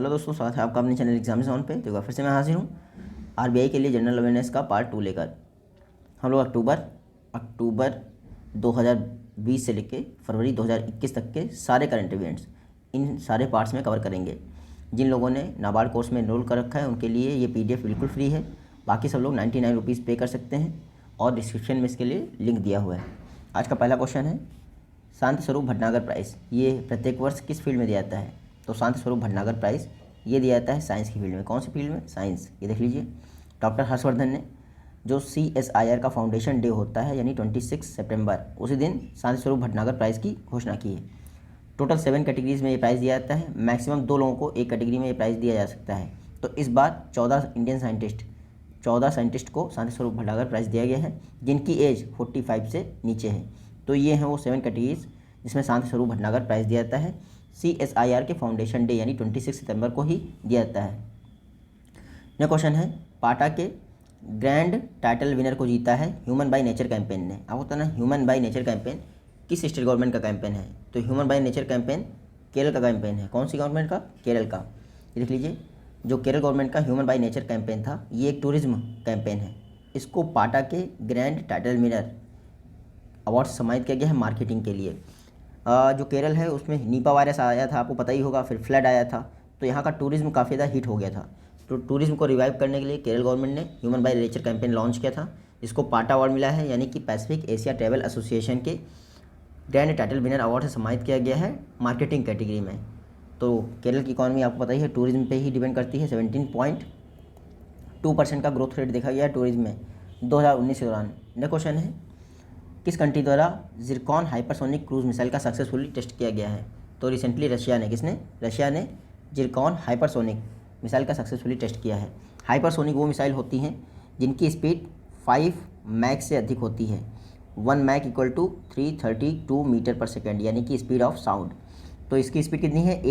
Hello दोस्तों, स्वागत है आपका अपने चैनल एग्जाम्स ऑन पे। तो फिर से मैं हाजिर हूँ आरबीआई के लिए जनरल अवेयरनेस का पार्ट 2 लेकर। हम लोग अक्टूबर 2020 से लेके फरवरी 2021 तक के सारे करंट इवेंट्स इन सारे पार्ट्स में कवर करेंगे। जिन लोगों ने नाबार्ड कोर्स में एनरोल कर रखा है उनके लिए ये PDF बिल्कुल फ्री है। बाकी सब लोग 99 रुपीज़ पे कर सकते हैं और डिस्क्रिप्शन में इसके लिए लिंक दिया हुआ है। आज का पहला क्वेश्चन है, शांत स्वरूप भटनागर प्राइज़ ये प्रत्येक वर्ष किस फील्ड में दिया जाता है? तो शांत स्वरूप भटनागर प्राइज़ ये दिया जाता है साइंस की फील्ड में। कौन सी फील्ड में? साइंस। ये देख लीजिए, डॉक्टर हर्षवर्धन ने जो CSIR का फाउंडेशन डे होता है यानी 26 सितंबर, उसी दिन शांत स्वरूप भटनागर प्राइज़ की घोषणा की है। टोटल 7 कैटेगरीज में ये प्राइज़ दिया जाता है। मैक्सिमम 2 लोगों को एक कैटेगरी में ये प्राइज़ दिया जा सकता है। तो इस बार 14 साइंटिस्ट को शांति स्वरूप भटनागर प्राइज़ दिया गया है जिनकी एज 45 से नीचे है। तो ये हैं वो 7 कैटेगरीज जिसमें शांति स्वरूप भटनागर प्राइज़ दिया जाता है। CSIR के फाउंडेशन डे यानी 26 सितंबर को ही दिया जाता है। यह क्वेश्चन है, पाटा के ग्रैंड टाइटल विनर को जीता है ह्यूमन बाय नेचर कैंपेन ने। आपको पता ना, ह्यूमन बाय नेचर कैंपेन किस स्टेट गवर्नमेंट का कैंपेन है? तो human by nature campaign Kerala का कैंपेन है। कौन सी गवर्नमेंट का? केरल का। ये देख लीजिए, जो केरल गवर्नमेंट का ह्यूमन बाय नेचर कैंपेन था ये एक टूरिज्म कैंपेन है। इसको पाटा के ग्रैंड टाइटल विनर अवार्ड से सम्मानित किया गया है मार्केटिंग के लिए। जो केरल है उसमें निपा वायरस आया था, आपको पता ही होगा, फिर फ्लड आया था, तो यहाँ का टूरिज्म काफ़ी ज़्यादा हिट हो गया था। तो टूरिज्म को रिवाइव करने के लिए केरल गवर्नमेंट ने human by nature campaign launch किया था। इसको पाटा अवार्ड मिला है यानी कि पैसिफिक एशिया ट्रैवल एसोसिएशन के ग्रैंड टाइटल विनर अवार्ड से सम्मानित किया गया है मार्केटिंग कैटेगरी में। तो केरल की इकॉनमी आपको पता ही है टूरिज्म पे ही डिपेंड करती है। 17.2% का ग्रोथ रेट देखा गया है टूरिज्म में 2019 के दौरान। नेक्स्ट क्वेश्चन है, किस कंट्री द्वारा जिरकॉन हाइपरसोनिक क्रूज मिसाइल का सक्सेसफुली टेस्ट किया गया है? तो रिसेंटली रशिया ने जिरकॉन हाइपरसोनिक मिसाइल का सक्सेसफुली टेस्ट किया है। हाइपरसोनिक वो मिसाइल होती हैं जिनकी स्पीड 5 मैक से अधिक होती है। 1 मैक इक्वल टू 332 मीटर पर सेकेंड यानी कि स्पीड ऑफ साउंड। तो इसकी स्पीड कितनी है?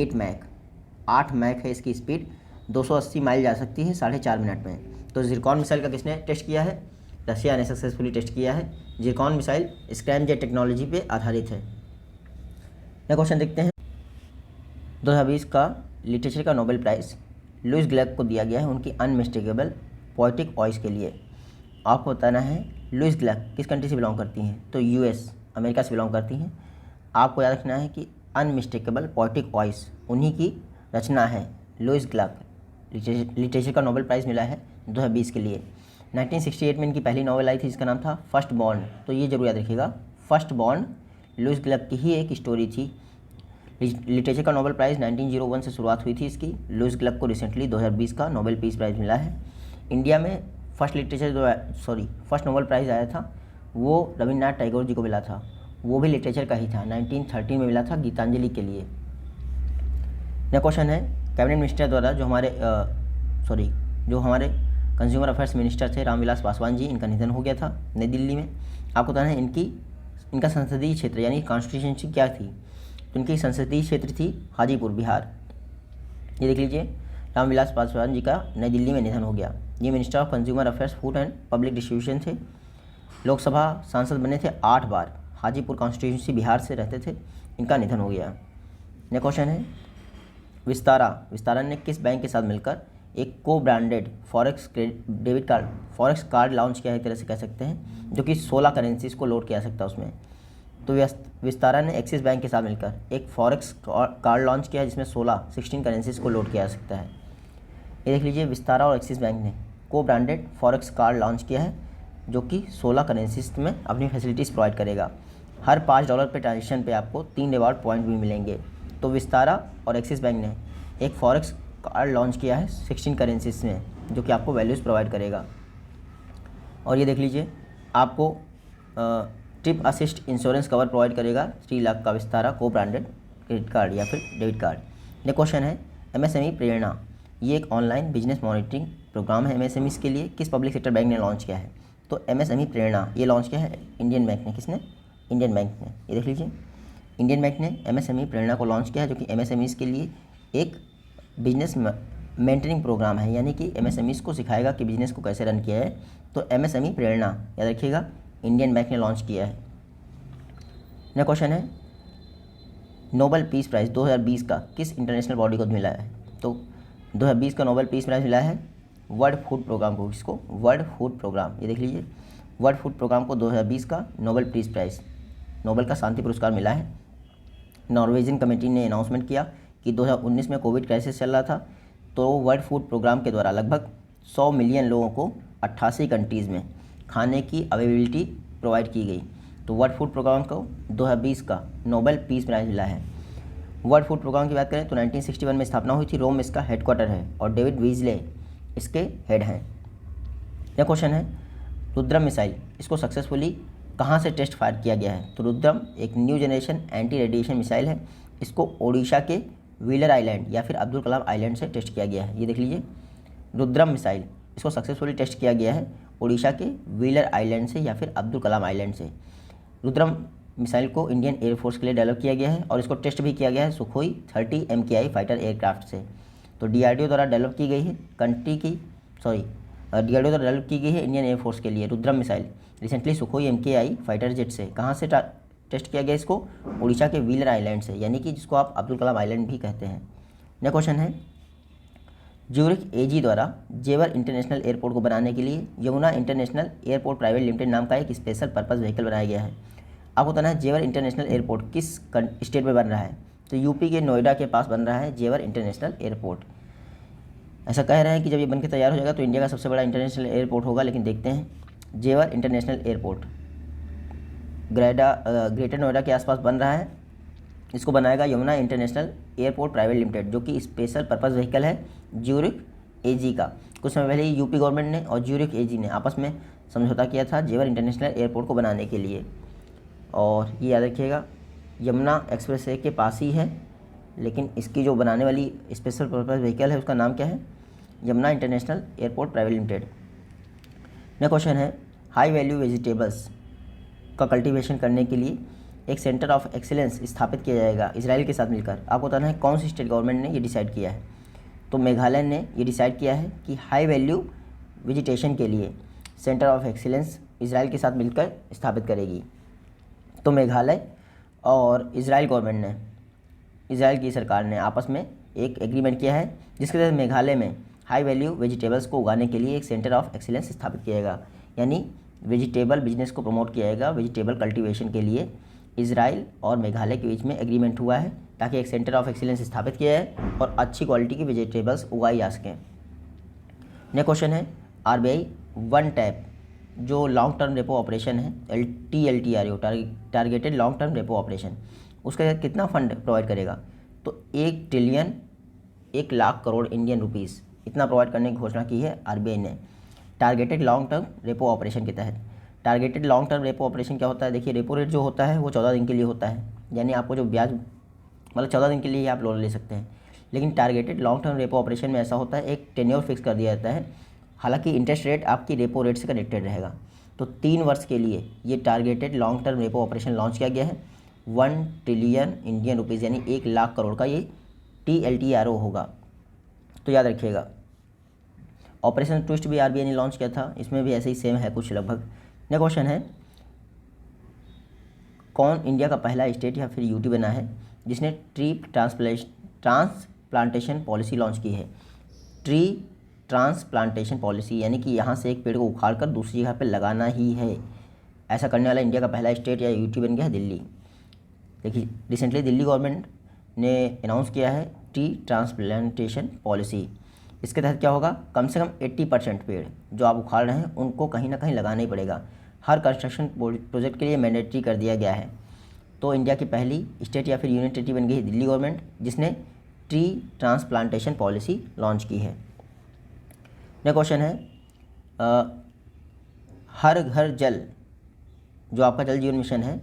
8 मैक है इसकी स्पीड। 280 माइल जा सकती है 4.5 मिनट में। तो जिरकॉन मिसाइल का किसने टेस्ट किया है? रशिया ने सक्सेसफुली टेस्ट किया है। जिरकॉन मिसाइल स्क्रैमजेट टेक्नोलॉजी पे आधारित है। यह क्वेश्चन देखते हैं, 2020 का लिटरेचर का नोबेल प्राइज़ लुइस ग्लैक को दिया गया है उनकी अनमिस्टेकेबल पोएटिक वॉइस के लिए। आपको बताना है लुइस ग्लैक किस कंट्री से बिलोंग करती हैं? तो US अमेरिका से बिलोंग करती हैं। आपको याद रखना है कि अनमिस्टेकेबल पोएटिक वॉइस उन्हीं की रचना है। लुइस ग्लैक लिटरेचर का नोबेल प्राइज़ मिला है 2020 के लिए। 1968 में इनकी पहली नॉवेल आई थी जिसका नाम था फर्स्ट बॉर्न। तो ये जरूर याद रखिएगा, फर्स्ट बॉर्न लुइस ग्लैक की ही एक स्टोरी थी। लिटरेचर का नोबेल प्राइज़ 1901 से शुरुआत हुई थी इसकी। लुइस ग्लैक को रिसेंटली 2020 का नोबेल पीस प्राइज़ मिला है। इंडिया में फर्स्ट नोबेल प्राइज़ आया था वो रविन्द्रनाथ टैगोर जी को मिला था, वो भी लिटरेचर का ही था। 1913 में मिला था गीतांजलि के लिए। नेक्स्ट क्वेश्चन है, कैबिनेट मिनिस्टर द्वारा जो हमारे कंज्यूमर अफेयर्स मिनिस्टर थे रामविलास पासवान जी, इनका निधन हो गया था नई दिल्ली में। आपको बताना है इनका संसदीय क्षेत्र यानी कॉन्स्टिट्यूंसी क्या थी? तो इनकी संसदीय क्षेत्र थी हाजीपुर, बिहार। ये देख लीजिए, रामविलास पासवान जी का नई दिल्ली में निधन हो गया। ये minister of consumer affairs, food and public distribution थे। लोकसभा सांसद बने थे 8 बार। हाजीपुर कॉन्स्टिट्यूंसी बिहार से रहते थे। इनका निधन हो गया। नेक्स्ट क्वेश्चन है, विस्तारा ने किस बैंक के साथ मिलकर एक को ब्रांडेड फॉरेक्स कार्ड लॉन्च किया है, एक तरह से कह सकते हैं, जो कि 16 करेंसीज को लोड किया जा सकता है उसमें। तो विस्तारा ने एक्सिस बैंक के साथ मिलकर एक फॉरेक्स कार्ड लॉन्च किया है जिसमें 16 करेंसीज को लोड किया जा सकता है। ये देख लीजिए, विस्तारा और एक्सिस बैंक ने को ब्रांडेड फॉरेक्स कार्ड लॉन्च किया है जो कि 16 करेंसीज में अपनी फैसिलिटीज़ प्रोवाइड करेगा। हर $5 पे ट्रांजेक्शन पे आपको 3 रिवार्ड पॉइंट भी मिलेंगे। तो विस्तारा और एक्सिस बैंक ने एक फॉरेक्स कार्ड लॉन्च किया है 16 करेंसीज में, जो कि आपको वैल्यूज़ प्रोवाइड करेगा। और ये देख लीजिए, आपको trip assist insurance cover provide करेगा 3 लाख का विस्तारा को ब्रांडेड क्रेडिट कार्ड या फिर डेबिट कार्ड। ये क्वेश्चन है, MSME प्रेरणा ये एक ऑनलाइन बिजनेस मॉनिटरिंग प्रोग्राम है MSMEs के लिए, किस पब्लिक सेक्टर बैंक ने लॉन्च किया है? तो MSME प्रेरणा ये लॉन्च किया है इंडियन बैंक ने। किसने? इंडियन बैंक ने। ये देख लीजिए, इंडियन बैंक ने MSME प्रेरणा को लॉन्च किया है जो कि MSMEs के लिए एक बिजनेस मेंटरिंग प्रोग्राम है, यानी कि MSMEs को सिखाएगा कि बिजनेस को कैसे रन किया है। तो MSME प्रेरणा याद रखिएगा, इंडियन बैंक ने लॉन्च किया है। नेक्स्ट क्वेश्चन है, नोबेल पीस प्राइज़ 2020 का किस इंटरनेशनल बॉडी को मिला है? तो 2020 का नोबेल पीस प्राइज़ मिला है वर्ल्ड फूड प्रोग्राम को। किसको? वर्ल्ड फूड प्रोग्राम, ये देख लीजिए, वर्ल्ड फूड प्रोग्राम को 2020 का नोबेल पीस प्राइज़, नोबेल का शांति पुरस्कार मिला है। नॉर्वेजियन कमेटी ने अनाउंसमेंट किया कि 2019 में कोविड क्राइसिस चल रहा था, तो वर्ल्ड फूड प्रोग्राम के द्वारा लगभग 100 मिलियन लोगों को 88 कंट्रीज़ में खाने की अवेलेबिलिटी प्रोवाइड की गई। तो वर्ल्ड फूड प्रोग्राम को 2020 का नोबेल पीस प्राइज़ मिला है। वर्ल्ड फूड प्रोग्राम की बात करें तो 1961 में स्थापना हुई थी, रोम में इसका हेडक्वार्टर है और डेविड वीजले इसके हेड हैं। यह क्वेश्चन है, रुद्रम मिसाइल, इसको सक्सेसफुली कहाँ से टेस्ट फायर किया गया है? तो रुद्रम एक new generation anti radiation missile है। इसको ओडिशा के व्हीलर आइलैंड या फिर अब्दुल कलाम आइलैंड से टेस्ट किया गया है। ये देख लीजिए, रुद्रम मिसाइल, इसको सक्सेसफुली टेस्ट किया गया है ओडिशा के व्हीलर आइलैंड से या फिर अब्दुल कलाम आइलैंड से। रुद्रम मिसाइल को इंडियन एयरफोर्स के लिए डेवलप किया गया है और इसको टेस्ट भी किया गया है सुखोई 30 MKI फाइटर एयरक्राफ्ट से। तो DRDO द्वारा डेवलप की गई है DRDO द्वारा डेवलप की गई है इंडियन एयरफोर्स के लिए Rudram missile recently Sukhoi MKI fighter jet से। कहाँ से टेस्ट किया गया इसको? उड़ीसा के व्हीलर आइलैंड से, यानी कि जिसको आप अब्दुल कलाम आइलैंड भी कहते हैं। नेक्स्ट क्वेश्चन है, ज्यूरिख AG द्वारा जेवर इंटरनेशनल एयरपोर्ट को बनाने के लिए Yamuna international airport private limited नाम का एक स्पेशल पर्पज़ व्हीकल बनाया गया है। आपको बताना है जेवर इंटरनेशनल एयरपोर्ट किस स्टेट में बन रहा है? तो यूपी के नोएडा के पास बन रहा है जेवर इंटरनेशनल एयरपोर्ट। ऐसा कह रहे हैं कि जब ये बनकर तैयार हो जाएगा तो इंडिया का सबसे बड़ा इंटरनेशनल एयरपोर्ट होगा, लेकिन देखते हैं। जेवर इंटरनेशनल एयरपोर्ट ग्रेटर नोएडा के आसपास बन रहा है। इसको बनाएगा Yamuna international airport private limited, जो कि स्पेशल पर्पज़ व्हीकल है ज्यूरिख AG का। कुछ समय पहले यूपी गवर्नमेंट ने और ज्यूरिख AG ने आपस में समझौता किया था जेवर इंटरनेशनल एयरपोर्ट को बनाने के लिए। और ये याद रखिएगा, यमुना एक्सप्रेसवे के पास ही है, लेकिन इसकी जो बनाने वाली स्पेशल पर्पज़ व्हीकल है उसका नाम क्या है? Yamuna international airport private limited. Next question है, हाई वैल्यू वेजिटेबल्स का कल्टीवेशन करने के लिए एक सेंटर ऑफ एक्सीलेंस स्थापित किया जाएगा इजराइल के साथ मिलकर। आपको बताना है कौन सी स्टेट गवर्नमेंट ने ये डिसाइड किया है? तो मेघालय ने ये डिसाइड किया है कि हाई वैल्यू वेजिटेशन के लिए सेंटर ऑफ एक्सीलेंस इजराइल के साथ मिलकर स्थापित करेगी। तो मेघालय और इजराइल गवर्नमेंट ने, इजराइल की सरकार ने आपस में एक एग्रीमेंट किया है, जिसके तहत मेघालय में हाई वैल्यू वेजिटेबल्स को उगाने के लिए एक सेंटर ऑफ एक्सीलेंस स्थापित किया जाएगा। यानी वेजिटेबल बिजनेस को प्रमोट किया जाएगा। वेजिटेबल कल्टीवेशन के लिए इजराइल और मेघालय के बीच में एग्रीमेंट हुआ है ताकि एक सेंटर ऑफ एक्सीलेंस स्थापित किया जाए और अच्छी क्वालिटी की वेजिटेबल्स उगाई जा सकें। नेक्स्ट क्वेश्चन है, RBI वन टैप जो लॉन्ग टर्म रेपो ऑपरेशन है TLTRO targeted long term repo operation, उसका कितना फंड प्रोवाइड करेगा? तो 1 trillion 1 lakh crore Indian rupees इतना प्रोवाइड करने की घोषणा की है RBI ने targeted long term repo operation के तहत। Targeted long term repo operation क्या होता है? देखिए, रेपो रेट जो होता है वो 14 दिन के लिए होता है, यानी आपको जो ब्याज मतलब 14 दिन के लिए ही आप लोन ले सकते हैं। लेकिन targeted long term repo operation में ऐसा होता है, एक टेन्योर फिक्स कर दिया जाता है, हालांकि इंटरेस्ट रेट आपकी रेपो रेट से कनेक्टेड रहेगा। तो 3 वर्ष के लिए ये targeted long term repo operation launch किया गया है। 1 ट्रिलियन इंडियन रुपीज़ यानी 1 लाख करोड़ का ये TLTRO होगा। तो याद रखिएगा। ऑपरेशन ट्विस्ट भी RBI ने लॉन्च किया था, इसमें भी ऐसे ही सेम है कुछ लगभग। नेक्स्ट क्वेश्चन है, कौन इंडिया का पहला स्टेट या फिर UT बना है जिसने ट्री ट्रांसप्लांटेशन पॉलिसी लॉन्च की है? ट्री ट्रांसप्लांटेशन पॉलिसी यानी कि यहाँ से एक पेड़ को उखाड़ कर दूसरी जगह पर लगाना ही है। ऐसा करने वाला इंडिया का पहला स्टेट या UT बन गया है दिल्ली। देखिए, रिसेंटली दिल्ली गवर्नमेंट ने अनाउंस किया है ट्री ट्रांसप्लांटेशन पॉलिसी। इसके तहत क्या होगा? कम से कम 80% पेड़ जो आप उखाड़ रहे हैं उनको कहीं ना कहीं लगाना ही पड़ेगा। हर कंस्ट्रक्शन प्रोजेक्ट के लिए मैंडेटरी कर दिया गया है। तो इंडिया की पहली स्टेट या फिर यूनियन टेरिटरी बन गई है दिल्ली गवर्नमेंट, जिसने ट्री ट्रांसप्लांटेशन पॉलिसी लॉन्च की है। नेक्स्ट क्वेश्चन है, हर घर जल जो आपका जल जीवन मिशन है,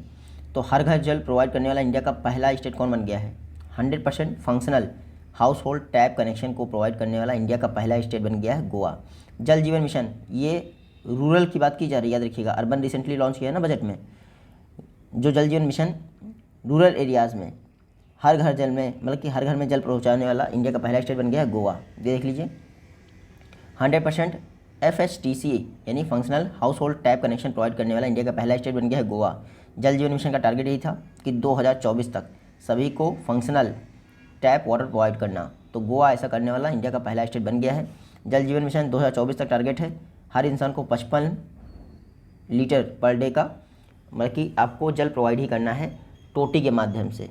तो हर घर जल प्रोवाइड करने वाला इंडिया का पहला स्टेट कौन बन गया है? 100% functional house hold tap connection को प्रोवाइड करने वाला इंडिया का पहला स्टेट बन गया है गोवा। जल जीवन मिशन ये रूरल की बात की जा रही है, याद रखिएगा। अर्बन रिसेंटली लॉन्च किया है ना बजट में। जो जल जीवन मिशन रूरल एरियाज़ में हर घर जल में मतलब कि हर घर में जल पहुँचाने वाला इंडिया का पहला स्टेट बन गया है गोवा। ये देख लीजिए। 100% FHTC यानी functional house hold tap connection provide करने वाला इंडिया का पहला स्टेट बन गया है गोवा। जल जीवन मिशन का टारगेट यही था कि 2024 तक सभी को फंक्शनल टैप वाटर प्रोवाइड करना। तो गोवा ऐसा करने वाला इंडिया का पहला स्टेट बन गया है। जल जीवन मिशन 2024 तक टारगेट है हर इंसान को 55 लीटर पर डे का, मतलब कि आपको जल प्रोवाइड ही करना है टोटी के माध्यम से।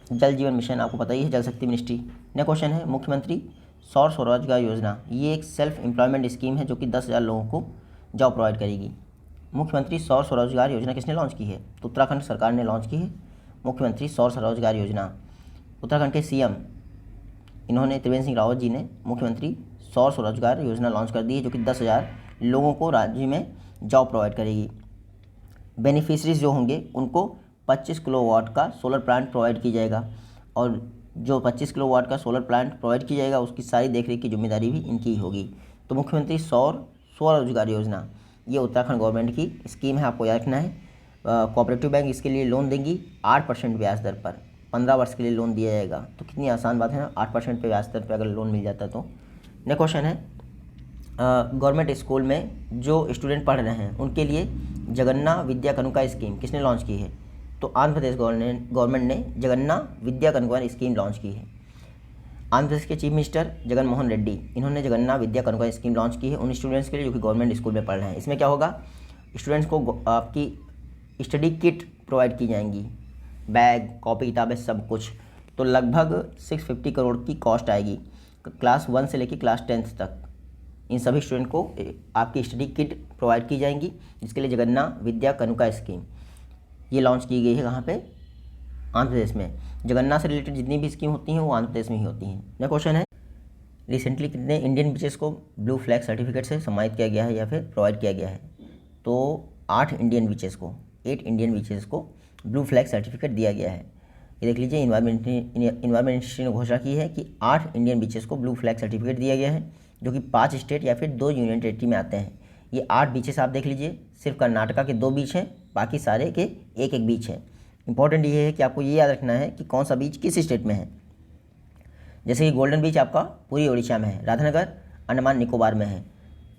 जल जीवन मिशन आपको पता ही है, जल शक्ति मिनिस्ट्री। नेक्स्ट क्वेश्चन है मुख्यमंत्री सौर स्वरोजगार योजना, ये एक सेल्फ एम्प्लॉयमेंट स्कीम है जो कि 10,000 लोगों को जॉब प्रोवाइड करेगी। मुख्यमंत्री सौर स्वरोजगार योजना किसने लॉन्च की है? तो उत्तराखंड सरकार ने लॉन्च की है मुख्यमंत्री सौर स्वरोजगार योजना। उत्तराखंड के सीएम इन्होंने त्रिवेंद्र सिंह रावत जी ने मुख्यमंत्री सौर स्वरोजगार योजना लॉन्च कर दी है जो कि 10,000 लोगों को राज्य में जॉब प्रोवाइड करेगी। बेनिफिशरीज जो होंगे उनको 25 किलोवाट का सोलर प्लांट प्रोवाइड किया जाएगा, और जो 25 किलोवाट का सोलर प्लांट प्रोवाइड किया जाएगा उसकी सारी देखरेख की जिम्मेदारी भी इनकी ही होगी। तो मुख्यमंत्री सौर स्वरोजगार योजना ये उत्तराखंड गवर्नमेंट की स्कीम है, आपको याद रखना है। कोऑपरेटिव बैंक इसके लिए लोन देंगी 8% ब्याज दर पर, 15 वर्ष के लिए लोन दिया जाएगा। तो कितनी आसान बात है ना, 8% पे ब्याज दर पर अगर लोन मिल जाता है तो। नेक्स्ट क्वेश्चन है गवर्नमेंट स्कूल में जो स्टूडेंट पढ़ रहे हैं उनके लिए जगन्ना विद्या कनुका स्कीम किसने लॉन्च की है? तो आंध्र प्रदेश गवर्नमेंट ने जगन्ना विद्या कनुका स्कीम लॉन्च की है। आंध्र प्रदेश के चीफ मिनिस्टर जगन मोहन रेड्डी इन्होंने जगन्ना विद्या कनुका स्कीम लॉन्च की है उन स्टूडेंट्स के लिए जो कि गवर्नमेंट स्कूल में पढ़ रहे हैं। इसमें क्या होगा, स्टूडेंट्स को आपकी स्टडी किट प्रोवाइड की जाएंगी, बैग कॉपी किताबें सब कुछ। तो लगभग 650 करोड़ की कॉस्ट आएगी क्लास 1 से लेकर क्लास 10th तक। इन सभी स्टूडेंट को आपकी स्टडी किट प्रोवाइड की जाएंगी, जिसके लिए जगन्ना विद्या कनुका स्कीम ये लॉन्च की गई है। कहाँ पे? आंध्र प्रदेश में। जगन्नाथ से रिलेटेड जितनी भी स्कीम होती हैं वो आंध्र प्रदेश में ही होती हैं। नेक्स्ट क्वेश्चन है रिसेंटली कितने इंडियन बीचेस को ब्लू फ्लैग सर्टिफिकेट से सम्मानित किया गया है या फिर प्रोवाइड किया गया है? तो 8 इंडियन बीचेस को ब्लू फ्लैग सर्टिफिकेट दिया गया है। ये देख लीजिए, इन्वायरमेंट मिनिस्ट्री ने घोषणा की है कि 8 इंडियन बीचेस को ब्लू फ्लैग सर्टिफिकेट दिया गया है जो कि 5 स्टेट या फिर 2 यूनियन टेरिटरी में आते हैं। ये 8 बीचेस आप देख लीजिए, सिर्फ कर्नाटका के 2 बीच हैं, बाकी सारे के एक बीच है। इंपॉर्टेंट ये है कि आपको ये याद रखना है कि कौन सा बीच किस स्टेट में है। जैसे कि गोल्डन बीच आपका पूरी उड़ीसा में है, राधानगर अंडमान निकोबार में है,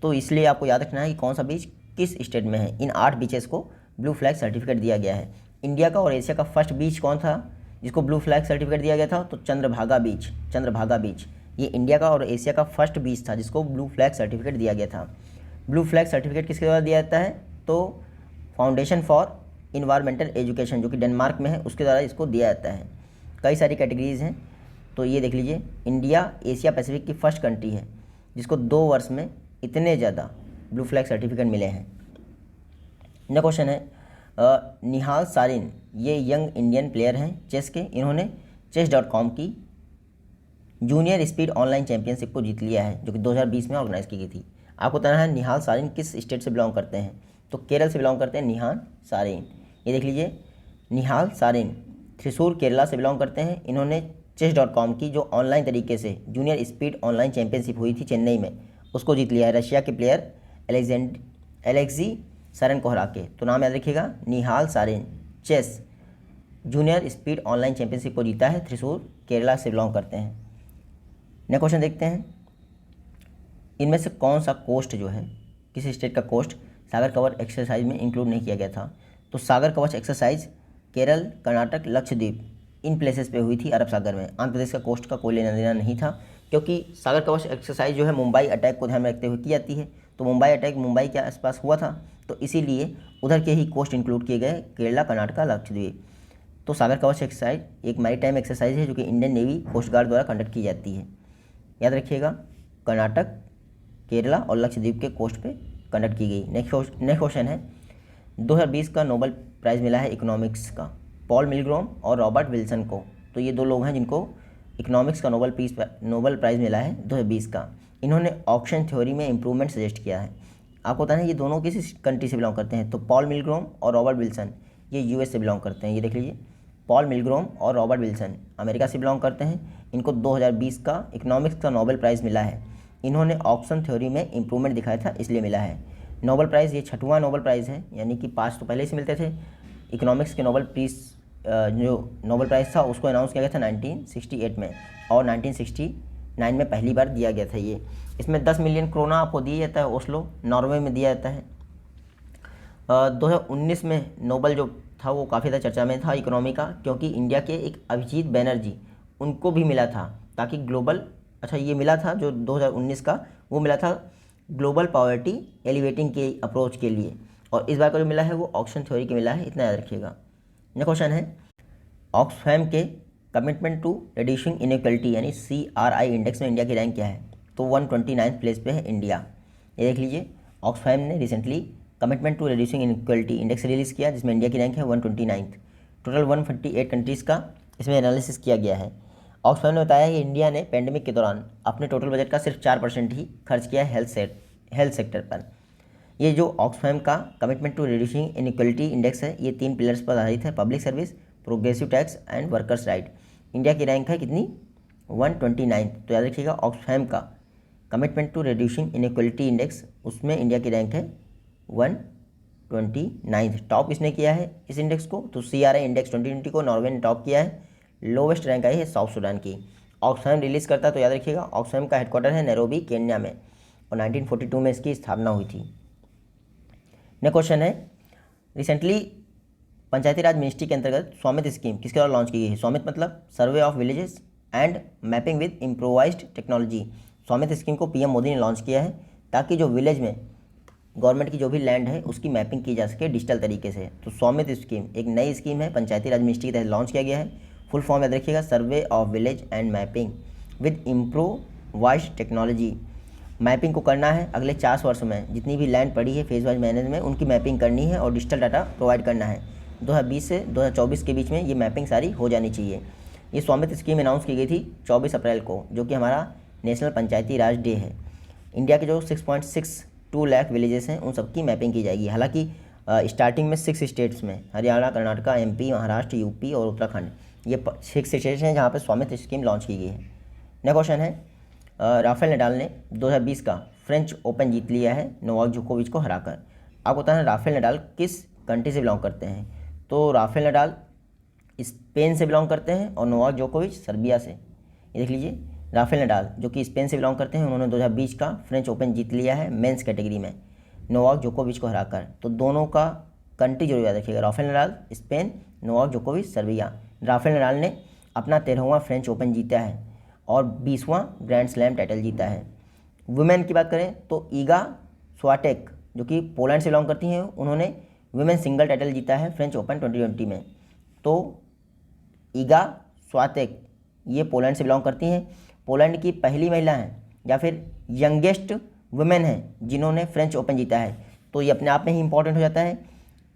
तो इसलिए आपको याद रखना है कि कौन सा बीच किस स्टेट में है। इन 8 बीचेस को ब्लू फ्लैग सर्टिफिकेट दिया गया है। इंडिया का और एशिया का फर्स्ट बीच कौन था जिसको ब्लू फ्लैग सर्टिफिकेट दिया गया था? तो चंद्रभागा बीच ये इंडिया का और एशिया का फर्स्ट बीच था जिसको ब्लू फ्लैग सर्टिफिकेट दिया गया था। ब्लू फ्लैग सर्टिफिकेट किसके द्वारा दिया जाता है? तो फाउंडेशन फॉर इन्वायरमेंटल एजुकेशन जो कि डेनमार्क में है उसके द्वारा इसको दिया जाता है। कई सारी कैटेगरीज हैं, तो ये देख लीजिए, इंडिया एशिया पैसिफिक की फर्स्ट कंट्री है जिसको 2 वर्ष में इतने ज़्यादा ब्लू फ्लैग सर्टिफिकेट मिले हैं। नेक्स्ट क्वेश्चन है निहाल सारिन, ये यंग इंडियन प्लेयर हैं चेस के, इन्होंने chess.com की जूनियर स्पीड ऑनलाइन चैंपियनशिप को जीत लिया है जो कि 2020 में ऑर्गेनाइज की गई थी। आपको बताना है निहाल सारिन किस स्टेट से बिलोंग करते हैं? तो केरल से बिलोंग करते हैं निहाल सारिन। ये देख लीजिए, निहाल सारिन थ्रिसूर केरला से बिलोंग करते हैं। इन्होंने chess.com की जो ऑनलाइन तरीके से जूनियर स्पीड ऑनलाइन चैंपियनशिप हुई थी चेन्नई में उसको जीत लिया है रशिया के प्लेयर एलेक्सी सरन को हरा के। तो नाम याद रखिएगा, Nihal Sarin chess junior speed online championship को जीता है, थ्रिसूर केरला से बिलोंग करते हैं। नेक्स्ट क्वेश्चन देखते हैं, इनमें से कौन सा कोस्ट जो है, किस स्टेट का कोस्ट सागर कवच एक्सरसाइज में इंक्लूड नहीं किया गया था? तो सागर कवच exercise Kerala, Karnataka, Lakshadweep in places पे हुई थी अरब सागर में। आंध्र प्रदेश का कोस्ट का कोई लेना देना नहीं था, क्योंकि सागर कवच एक्सरसाइज जो है मुंबई अटैक को ध्यान में रखते हुए की जाती है। तो मुंबई अटैक मुंबई के आसपास हुआ था, तो इसीलिए उधर के ही कोस्ट इंक्लूड किए गए, केरला, कर्नाटका, लक्षद्वीप। तो सागर कवच एक्सरसाइज एक मैरीटाइम एक्सरसाइज है जो कि इंडियन नेवी कोस्ट गार्ड द्वारा कंडक्ट की जाती है। याद रखिएगा, कर्नाटक, केरला और लक्षद्वीप के कोस्ट पे कंडक्ट की गई। नेक्स्ट क्वेश्चन है 2020 का नोबेल प्राइज़ मिला है इकोनॉमिक्स का पॉल मिलग्रोम और रॉबर्ट विल्सन को। तो ये 2 लोग हैं जिनको इकोनॉमिक्स का नोबेल प्राइज़ मिला है 2020 का। इन्होंने ऑक्शन थ्योरी में इम्प्रूवमेंट सजेस्ट किया है। आपको पता है ये दोनों किस कंट्री से बिलोंग करते हैं? तो पॉल मिलग्रोम और रॉबर्ट विल्सन ये यूएस से बिलोंग करते हैं। ये देख लीजिए, पॉल मिलग्रोम और रॉबर्ट विल्सन अमेरिका से बिलोंग करते हैं। इनको 2020 का इकोनॉमिक्स का नोबेल प्राइज़ मिला है। इन्होंने ऑक्शन थ्योरी में इम्प्रूवमेंट दिखाया था, इसलिए मिला है नोबेल प्राइज़। ये 6वां नोबेल प्राइज़ है, यानी कि 5 तो पहले से मिलते थे। इकोनॉमिक्स के जो नोबेल प्राइज़ था उसको अनाउंस किया गया था 1968 में, और 1969 में पहली बार दिया गया था ये। इसमें 10 मिलियन क्रोना आपको दिया जाता है, ओस्लो नॉर्वे में दिया जाता है। 2019 में नोबेल जो था वो काफ़ी ज़्यादा चर्चा में था इकोनॉमी का, क्योंकि इंडिया के एक अभिजीत बैनर्जी उनको भी मिला था। ताकि ग्लोबल, अच्छा ये मिला था जो 2019 का, वो मिला था ग्लोबल पॉवर्टी एलिवेटिंग के अप्रोच के लिए, और इस बार का जो मिला है वो ऑक्शन थ्योरी के मिला है, इतना याद रखिएगा। नेक्स्ट क्वेश्चन है ऑक्सफैम के कमिटमेंट टू रिड्यूसिंग इनइक्वलिटी यानी CRI इंडेक्स में इंडिया की रैंक क्या है? तो 129 प्लेस पे है इंडिया। ये देख लीजिए, ऑक्सफैम ने recently commitment to reducing inequality index release किया जिसमें इंडिया की रैंक है 129। टोटल 148 कंट्रीज़ का इसमें एनालिसिस किया गया है। ऑक्सफैम ने बताया कि इंडिया ने पेंडेमिक के दौरान अपने टोटल बजट का सिर्फ 4% ही खर्च किया है हेल्थ सेक्टर पर। ये जो ऑक्सफैम का commitment to reducing inequality index है, ये 3 पिलर्स पर आधारित है, public service, progressive tax and workers right. India की रैंक है कितनी? 129। तो याद रखिएगा ऑक्सफैम का commitment to reducing inequality index, उसमें इंडिया की रैंक है 129। टॉप किसने किया है इस इंडेक्स को? तो CRI इंडेक्स 2020 को नॉर्वे ने टॉप किया है। लोवेस्ट रैंक आई है साउथ सुडान की। ऑक्सफैम रिलीज़ करता है तो याद रखिएगा ऑक्सफैम का हेडक्वार्टर है नैरोबी केन्या में, और 1942 में इसकी स्थापना हुई थी। नेक्स्ट क्वेश्चन है रिसेंटली पंचायती राज मिनिस्ट्री के अंतर्गत स्वामित्व स्कीम किसके द्वारा लॉन्च की गई है? स्वामित्व मतलब survey of villages and mapping with improvised technology. स्वामित्व स्कीम को PM मोदी ने लॉन्च किया है ताकि जो विलेज में गवर्नमेंट की जो भी लैंड है उसकी मैपिंग की जा सके डिजिटल तरीके से। तो स्वामित्व स्कीम एक नई स्कीम है, पंचायती राज मिनिस्ट्री के तहत लॉन्च किया गया है। फुल फॉर्म याद रखिएगा, survey of village and mapping with improvised technology. Mapping को करना है अगले 4 वर्षों में, जितनी भी लैंड पड़ी है फेज वाइज मैनेज में उनकी मैपिंग करनी है और डिजिटल डाटा प्रोवाइड करना है। 2020 से 2024 के बीच में ये मैपिंग सारी हो जानी चाहिए। ये स्वामित्व स्कीम अनाउंस की गई थी 24 अप्रैल को, जो कि हमारा नेशनल पंचायती राज डे है। इंडिया के जो 6.62 लाख विलेजेस हैं उन सबकी मैपिंग की जाएगी। हालांकि स्टार्टिंग में 6 स्टेट्स में हरियाणा, कर्नाटका, MP, महाराष्ट्र, UP और उत्तराखंड, ये 6 स्टेट्स हैं जहाँ पर स्वामित्व स्कीम लॉन्च की गई है। नेक्स्ट क्वेश्चन है राफेल नडाल ने 2020 का फ्रेंच ओपन जीत लिया है नोवाक जोकोविच को हराकर। आपको बताना राफेल नडाल किस कंट्री से बिलोंग करते हैं? तो राफेल नडाल स्पेन से बिलोंग करते हैं और नोवाक जोकोविच सर्बिया से। ये देख लीजिए, राफेल नडाल जो कि स्पेन से बिलोंग करते हैं, उन्होंने 2020 का फ्रेंच ओपन जीत लिया है मेंस कैटेगरी में नोवाक जोकोविच को हराकर। तो दोनों का कंट्री जरूर याद रखिएगा, राफेल नडाल स्पेन, नोवाक जोकोविच सर्बिया। राफेल नडाल ने अपना 13वां फ्रेंच ओपन जीता है और 20वां ग्रैंड स्लैम टाइटल जीता है। वुमेन की बात करें तो ईगा स्वाटेक जो कि पोलैंड से बिलोंग करती हैं, उन्होंने वुमेन सिंगल टाइटल जीता है फ्रेंच ओपन 2020 में। तो ईगा स्वातेक ये पोलैंड से बिलोंग करती हैं, पोलैंड की पहली महिला हैं या फिर यंगेस्ट वुमेन हैं जिन्होंने फ्रेंच ओपन जीता है। तो ये अपने आप में ही इंपॉर्टेंट हो जाता है।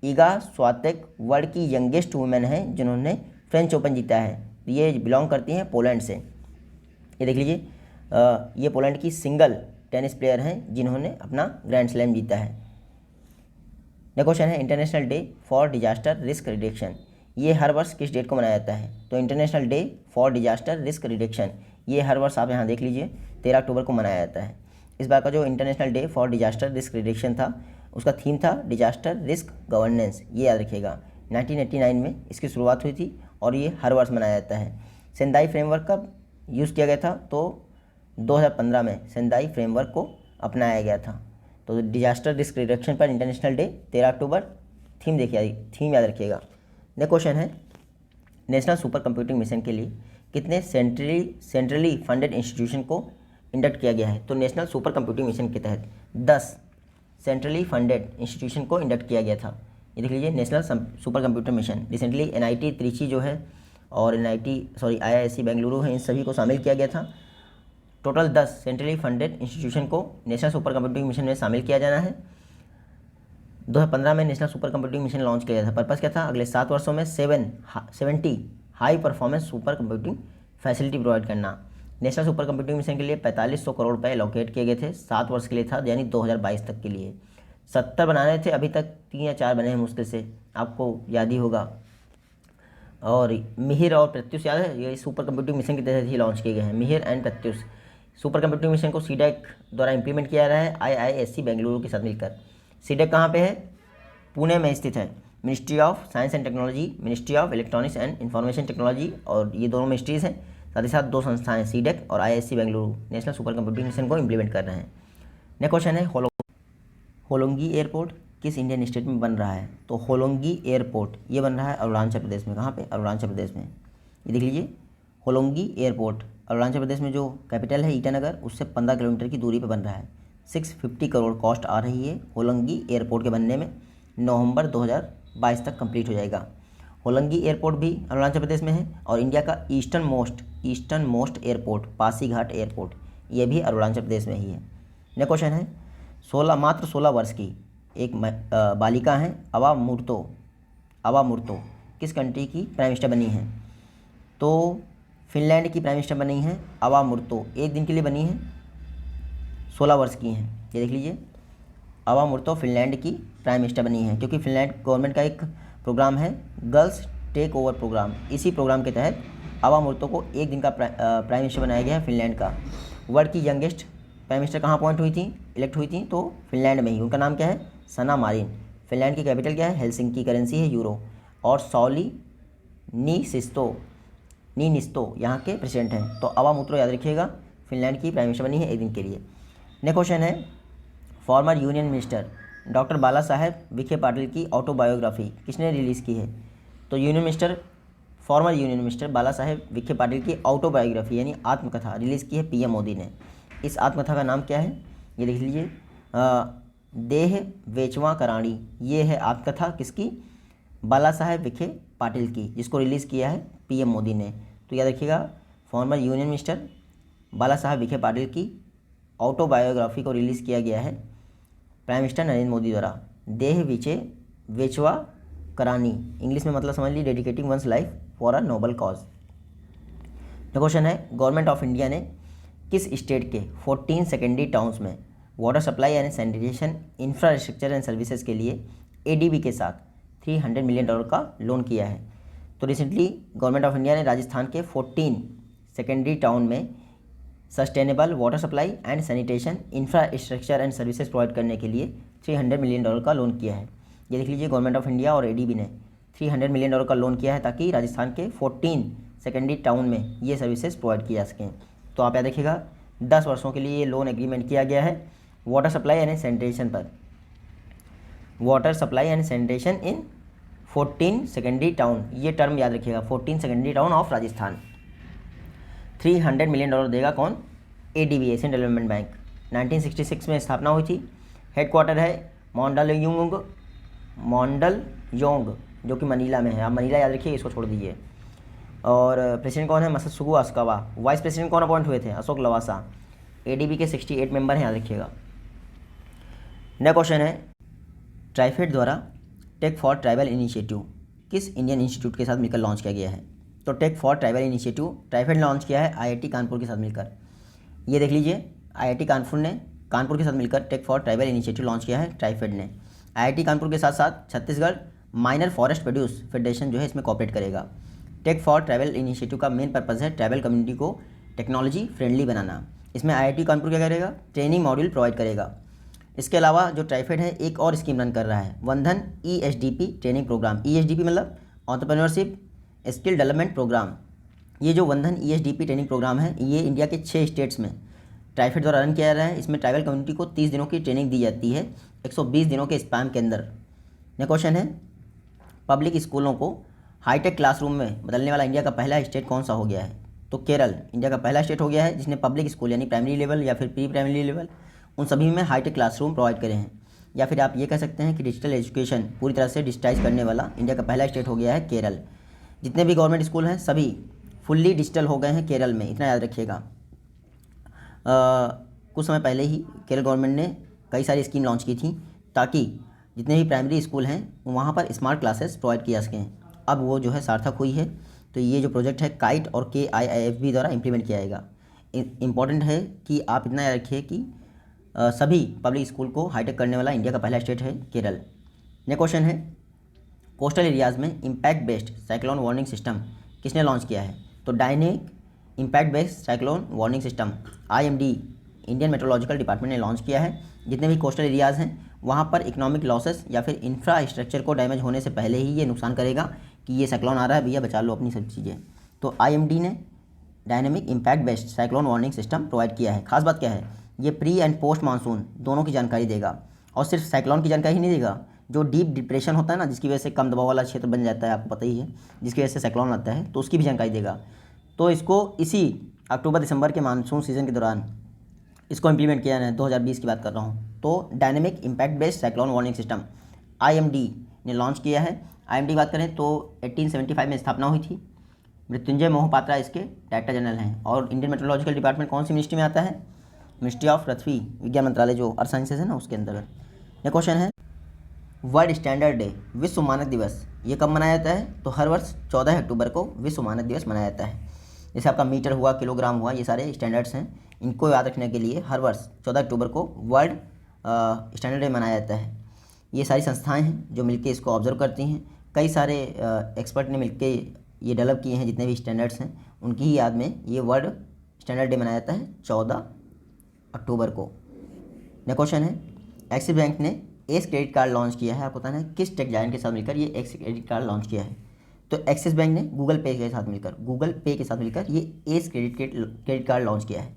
ईगा स्वातेक वर्ल्ड की यंगेस्ट वुमेन हैं जिन्होंने फ्रेंच ओपन जीता है, ये बिलोंग करती हैं पोलैंड से। ये देख लीजिए, ये पोलैंड की सिंगल टेनिस प्लेयर हैं जिन्होंने अपना ग्रैंड स्लैम जीता है। नेक्स्ट क्वेश्चन है international day for disaster risk reduction, ये हर वर्ष किस डेट को मनाया जाता है? तो international day for disaster risk reduction ये हर वर्ष आप यहाँ देख लीजिए 13 अक्टूबर को मनाया जाता है। इस बार का जो international day for disaster risk reduction था उसका थीम था डिजास्टर रिस्क गवर्नेंस, ये याद रखिएगा। 1989 में इसकी शुरुआत हुई थी और ये हर वर्ष मनाया जाता है। सेंदाई फ्रेमवर्क कब यूज़ किया गया था? तो 2015 में सेंदाई फ्रेमवर्क को अपनाया गया था। तो डिजास्टर रिस्क रिडक्शन पर इंटरनेशनल डे 13 अक्टूबर, थीम देखिए, थीम याद रखिएगा। नेक्स्ट क्वेश्चन है नेशनल सुपर कंप्यूटिंग मिशन के लिए कितने सेंट्रली फंडेड इंस्टीट्यूशन को इंडक्ट किया गया है? तो नेशनल सुपर कंप्यूटिंग मिशन के तहत 10 सेंट्रली फंडेड इंस्टीट्यूशन को इंडक्ट किया गया था। ये देख लीजिए, national super computer mission recently NIT Trichy जो है और IISc बेंगलुरु है, इन सभी को शामिल किया गया था। टोटल 10 सेंट्रली फंडेड इंस्टीट्यूशन को नेशनल सुपर कंप्यूटिंग मिशन में शामिल किया जाना है। 2015 में national super computing mission launch किया गया था। पर्पस क्या था? अगले 7 वर्षों में 70 high performance super computing facility provide करना। नेशनल सुपर कंप्यूटिंग मिशन के लिए 4500 करोड़ रुपए एलोकेट किए गए थे, 7 वर्ष के लिए था, यानी 2022 तक के लिए। 70 बनाने थे, अभी तक 3 या 4 बने हैं मुश्किल से, आपको याद ही होगा। और मिहिर और प्रत्युष याद है, ये सुपर कंप्यूटिंग मिशन के तहत ही लॉन्च किए गए हैं, Mihir and Pratyush. Super computing mission को सीडेक द्वारा इंप्लीमेंट किया जा रहा है IISc बेंगलुरु के साथ मिलकर। सीडेक कहाँ पे है? पुणे में स्थित है। Ministry of science and technology, ministry of electronics and information technology, और ये दोनों मिनिस्ट्रीज़ हैं। साथ ही साथ 2 संस्थाएं सीडेक और IISc Bengaluru national super computing mission को इम्प्लीमेंट कर रहे हैं। नेक्स्ट क्वेश्चन है होलोंगी एयरपोर्ट किस इंडियन स्टेट में बन रहा है? तो होलोंगी एयरपोर्ट ये बन रहा है अरुणाचल प्रदेश में। कहाँ पे? अरुणाचल प्रदेश में। ये देख लीजिए, होलोंगी एयरपोर्ट अरुणाचल प्रदेश में जो कैपिटल है ईटानगर, उससे 15 किलोमीटर की दूरी पर बन रहा है। 650 करोड़ कॉस्ट आ रही है होलोंगी एयरपोर्ट के बनने में। नवंबर 2022 तक कंप्लीट हो जाएगा। होलोंगी एयरपोर्ट भी अरुणाचल प्रदेश में है और इंडिया का eastern most airport Pasighat airport, ये भी अरुणाचल प्रदेश में ही है। नेक्स्ट क्वेश्चन है, मात्र 16 वर्ष की एक बालिका हैं अवा मुर्तो किस कंट्री की प्राइम मिनिस्टर बनी हैं? तो फिनलैंड की प्राइम मिनिस्टर बनी हैं अवा मुर्तो। एक दिन के लिए बनी हैं, 16 वर्ष की हैं। ये देख लीजिए, अवा मुर्तो फिनलैंड की प्राइम मिनिस्टर बनी हैं, क्योंकि फिनलैंड गवर्नमेंट का एक प्रोग्राम है गर्ल्स टेक ओवर प्रोग्राम। इसी प्रोग्राम के तहत अवा मुर्तो को एक दिन का प्राइम मिनिस्टर बनाया गया है फिनलैंड का। वर्ल्ड की यंगेस्ट प्राइम मिनिस्टर कहाँ इलेक्ट हुई थी? तो फिनलैंड में ही। उनका नाम क्या है? सना मारिन। फिनलैंड की कैपिटल क्या है? हेलसिंकी। करेंसी है यूरो। और सॉली नीनिस्तो यहाँ के प्रेसिडेंट हैं। तो अवा मुर्तो याद रखिएगा, फिनलैंड की प्राइम मिनिस्टर बनी है एक दिन के लिए। नेक्स्ट क्वेश्चन है, फॉर्मर यूनियन मिनिस्टर डॉक्टर बाला साहेब विखे पाटिल की ऑटोबायोग्राफी किसने रिलीज़ की है? तो फॉर्मर यूनियन मिनिस्टर बाला साहेब विखे पाटिल की ऑटोबायोग्राफी यानी आत्मकथा रिलीज़ की है पीएम मोदी ने। इस आत्मकथा का नाम क्या है? ये देख लीजिए, देह वेचवा कराणी। ये है आत्मकथा किसकी? बाला साहेब विखे पाटिल की, जिसको रिलीज़ किया है पीएम मोदी ने। तो याद रखिएगा, फॉर्मर यूनियन मिनिस्टर बाला साहेब विखे पाटिल की ऑटोबायोग्राफी को रिलीज़ किया गया है प्राइम मिनिस्टर नरेंद्र मोदी द्वारा। देह वेचवा करानी, इंग्लिश में मतलब समझ लीजिए dedicating one's life for a noble cause. Question है, गवर्नमेंट ऑफ इंडिया ने किस स्टेट के 14 सेकेंडरी टाउन्स में water supply and sanitation infrastructure and services के लिए एडीबी के साथ $300 मिलियन का लोन किया है? तो रिसेंटली गवर्नमेंट ऑफ इंडिया ने राजस्थान के 14 सेकेंडरी टाउन में sustainable water supply and sanitation infrastructure and services provide करने के लिए $300 मिलियन का लोन किया है। ये देख लीजिए, गवर्नमेंट ऑफ इंडिया और एडीबी ने $300 मिलियन का लोन किया है ताकि राजस्थान के 14 सेकेंडरी टाउन में ये सर्विसेज प्रोवाइड किया जा सकें। तो आप याद रखिएगा, 10 वर्षों के लिए ये लोन एग्रीमेंट किया गया है वाटर सप्लाई एंड सैनिटेशन पर। Water supply and sanitation in 14 secondary town, ये टर्म याद रखिएगा, 14 secondary town of Rajasthan. $300 million देगा कौन? ADB, Asian development bank. 1966 में स्थापना हुई थी। हेडक्वार्टर है मॉन्डलयोंग, जो कि मनीला में है। आप मनीला याद रखिए, इसको छोड़ दीजिए। और प्रेसिडेंट कौन है? मसत्सुगु असाकावा। वाइस प्रेसिडेंट कौन अपॉइंट हुए थे? अशोक लवासा। एडीबी के 68 मेंबर हैं, याद रखिएगा। नेक्स्ट क्वेश्चन है, ट्राइफेड द्वारा टेक फॉर ट्राइबल इनिशिएटिव किस इंडियन इंस्टीट्यूट के साथ मिलकर लॉन्च किया गया है? तो tech for tribal initiative TRIFED ने लॉन्च किया है आईआईटी कानपुर के साथ मिलकर। ये देख लीजिए, आईआईटी कानपुर के साथ मिलकर tech for tribal initiative launch किया है ट्राइफेड ने। आईआईटी कानपुर के साथ साथ Chhattisgarh minor forest produce federation जो है इसमें कॉपरेट करेगा। टेक फॉर ट्राइबल इनिशिएटिव का मेन पर्पज़ है ट्राइबल कम्युनिटी को टेक्नोलॉजी फ्रेंडली बनाना। इसमें आईआईटी कानपुर क्या करेगा? ट्रेनिंग मॉड्यूल प्रोवाइड करेगा। इसके अलावा जो ट्राइफेड है एक और स्कीम रन कर रहा है, वंधन ईएसडीपी ट्रेनिंग प्रोग्राम। ईएसडीपी मतलब एंटरप्रेन्योरशिप स्किल डेवलपमेंट प्रोग्राम। ये जो वंधन ईएसडीपी ट्रेनिंग प्रोग्राम है, ये इंडिया के 6 स्टेट्स में ट्राइफेड द्वारा रन किया जा रहा है। इसमें ट्राइबल कम्युनिटी को 30 दिनों की ट्रेनिंग दी जाती है 120 दिनों के स्पैम के अंदर। नेक्स्ट क्वेश्चन है, पब्लिक स्कूलों को हाईटेक क्लासरूम में बदलने वाला इंडिया का पहला स्टेट कौन सा हो गया है? तो केरल इंडिया का पहला स्टेट हो गया है जिसने पब्लिक स्कूल यानी प्राइमरी लेवल या फिर प्री प्राइमरी लेवल उन सभी में हाईटेक क्लासरूम प्रोवाइड करे हैं। या फिर आप ये कह सकते हैं कि डिजिटल एजुकेशन पूरी तरह से डिजिटाइज करने वाला इंडिया का पहला स्टेट हो गया है केरल। जितने भी गवर्नमेंट स्कूल हैं सभी फुल्ली डिजिटल हो गए हैं केरल में, इतना याद रखिएगा। कुछ समय पहले ही केरल गवर्नमेंट ने कई सारी स्कीम लॉन्च की थी ताकि जितने भी प्राइमरी स्कूल हैं वहाँ पर स्मार्ट क्लासेस प्रोवाइड किया सकें। अब वो जो है सार्थक हुई है। तो ये जो प्रोजेक्ट है काइट और KIIFB द्वारा इम्प्लीमेंट किया जाएगा। इम्पॉर्टेंट है कि आप इतना याद रखिए कि सभी पब्लिक स्कूल को हाईटेक करने वाला इंडिया का पहला स्टेट है केरल। नेक्स्ट क्वेश्चन है, कोस्टल एरियाज़ में impact based cyclone warning system किसने लॉन्च किया है? तो dynamic impact based cyclone warning system IMD Indian meteorological department ने लॉन्च किया है। जितने भी कोस्टल एरियाज़ हैं वहाँ पर इकोनॉमिक लॉसेस या फिर इंफ्रास्ट्रक्चर को डैमेज होने से पहले ही ये नुकसान करेगा कि ये साइक्लोन आ रहा है, भैया बचा लो अपनी सब चीज़ें। तो IMD ने dynamic impact based cyclone warning system provide किया है। खास बात क्या है, ये प्री एंड पोस्ट मानसून दोनों की जानकारी देगा। और सिर्फ साइक्लोन की जानकारी ही नहीं देगा, जो डीप डिप्रेशन होता है ना, जिसकी वजह से कम दबाव वाला क्षेत्र बन जाता है, आपको पता ही है, जिसकी वजह से साइक्लोन आता है, तो उसकी भी जानकारी देगा। तो इसको इसी अक्टूबर दिसंबर के मानसून सीज़न के दौरान इसको इम्प्लीमेंट किया है, 2020 की बात कर रहा हूँ। तो dynamic impact based cyclone warning system IMD ने लॉन्च किया है। IMD की बात करें तो 1875 में स्थापना हुई थी। मृत्युंजय मोहपात्रा इसके डायरेक्टर जनरल हैं। और इंडियन मेट्रोलॉजिकल डिपार्टमेंट कौन सी मिनिस्ट्री में आता है? मिनिस्ट्री ऑफ पृथ्वी विज्ञान मंत्रालय, जो अर्थ साइंसेज है ना, उसके अंतर्गत। ये क्वेश्चन है, वर्ल्ड स्टैंडर्ड डे, विश्व मानक दिवस, ये कब मनाया जाता है? तो हर वर्ष 14 अक्टूबर को विश्व मानक दिवस मनाया जाता है। जैसे आपका मीटर हुआ, किलोग्राम हुआ, ये सारे स्टैंडर्ड्स हैं, इनको याद रखने के लिए हर वर्ष 14 अक्टूबर को वर्ल्ड स्टैंडर्ड डे मनाया जाता है। ये सारी संस्थाएं हैं जो मिलकर इसको ऑब्जर्व करती हैं। कई सारे एक्सपर्ट ने मिलकर ये डेवलप किए हैं, जितने भी स्टैंडर्ड्स हैं उनकी ही याद में ये वर्ल्ड स्टैंडर्ड डे मनाया जाता है 14 अक्टूबर को। नेक्स्ट क्वेश्चन है, एक्सिस बैंक ने एस क्रेडिट कार्ड लॉन्च किया है। आपको बताना है किस टेक जायंट के साथ मिलकर ये एक्सिस क्रेडिट कार्ड लॉन्च किया है? तो एक्सिस बैंक ने गूगल पे के साथ मिलकर ये एस क्रेडिट कार्ड लॉन्च किया है।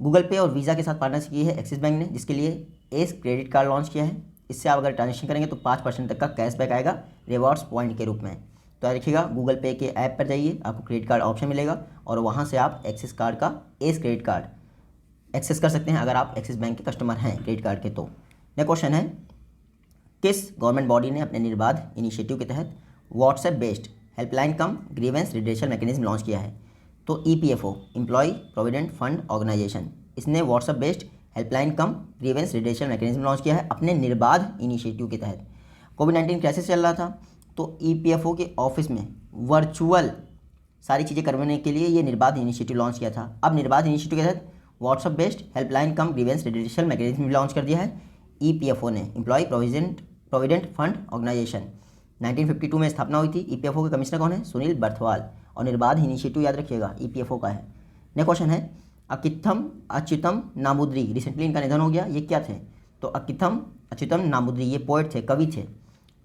गूगल पे और वीज़ा के साथ पार्टनरशिप की है एक्सिस बैंक ने, जिसके लिए एस क्रेडिट कार्ड लॉन्च किया है। इससे आप अगर ट्रांजेक्शन करेंगे तो 5% तक का कैशबैक आएगा रिवॉर्ड्स पॉइंट के रूप में। तो याद रखिएगा, गूगल पे के ऐप पर जाइए, आपको क्रेडिट कार्ड ऑप्शन मिलेगा और वहाँ से आप एक्सिस कार्ड का एस क्रेडिट कार्ड एक्सेस कर सकते हैं अगर आप एक्सिस बैंक के कस्टमर हैं क्रेडिट कार्ड के। तो नेक्स्ट क्वेश्चन है, किस गवर्नमेंट बॉडी ने अपने निर्बाध इनिशिएटिव के तहत WhatsApp based helpline cum grievance redressal mechanism launch किया है? तो EPFO, employ provident fund organisation, इसने WhatsApp based helpline cum grievance redressal mechanism launch किया है अपने निर्बाध इनिशिएटिव के तहत। कोविड-19 क्राइसिस चल रहा था, तो EPFO के ऑफिस में वर्चुअल सारी चीज़ें करवाने के लिए ये निर्बाध इनिशिएटिव लॉन्च किया था। अब निर्बाध इनिशिएटिव के तहत WhatsApp based helpline cum grievance redressal mechanism भी लॉन्च कर दिया है EPFO ने, एम्प्लॉय प्रोविडेंट फंड ऑर्गेनाइजेशन। 1952 में स्थापना हुई थी। EPFO के कमिश्नर कौन है? सुनील बर्थवाल। और निर्बाध इनिशिएटिव याद रखिएगा EPFO का है। नेक्स्ट क्वेश्चन है, अच्युतम नामुद्री, रिसेंटली इनका निधन हो गया। ये क्या थे? तो अच्युतम नामुद्री ये पोएट थे, कवि थे।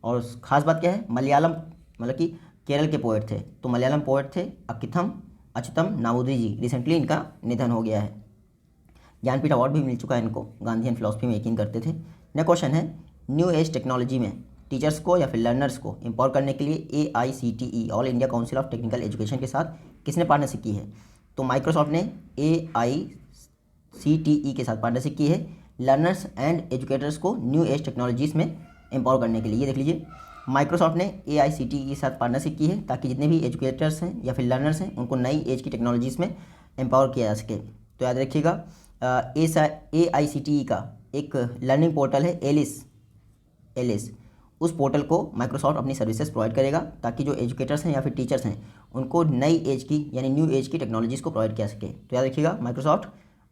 और ख़ास बात क्या है, मलयालम मतलब कि केरल के पोएट थे। तो मलयालम पोएट थे अच्युतम नामुद्री जी, रिसेंटली इनका निधन हो गया है। ज्ञानपीठ अवार्ड भी मिल चुका है इनको, गांधी एंड फिलॉसफी में यकीन करते थे। नेक्स्ट क्वेश्चन है, न्यू एज टेक्नोलॉजी में टीचर्स को या फिर लर्नर्स को एम्पावर करने के लिए AICTE, all India council of technical education के साथ किसने पार्टनरशिप की है? तो माइक्रोसॉफ्ट ने AICTE के साथ पार्टनरशिप की है लर्नर्स एंड एजुकेटर्स को न्यू एज टेक्नोलॉजीज़ में एम्पावर करने के लिए। ये देख लीजिए, माइक्रोसॉफ्ट ने AICTE के साथ पार्टनरशिप की है ताकि जितने भी एजुकेटर्स हैं या फिर लर्नर्स हैं उनको नई एज की टेक्नोलॉजीज़ में एम्पावर किया जा सके। तो याद रखिएगा, AICTE का एक लर्निंग पोर्टल है एलिस, उस पोर्टल को माइक्रोसॉफ्ट अपनी सर्विसेज प्रोवाइड करेगा ताकि जो एजुकेटर्स हैं या फिर टीचर्स हैं उनको नई एज की यानी न्यू एज की टेक्नोलॉजीज़ को प्रोवाइड किया सके। तो याद रखिएगा, माइक्रोसॉफ्ट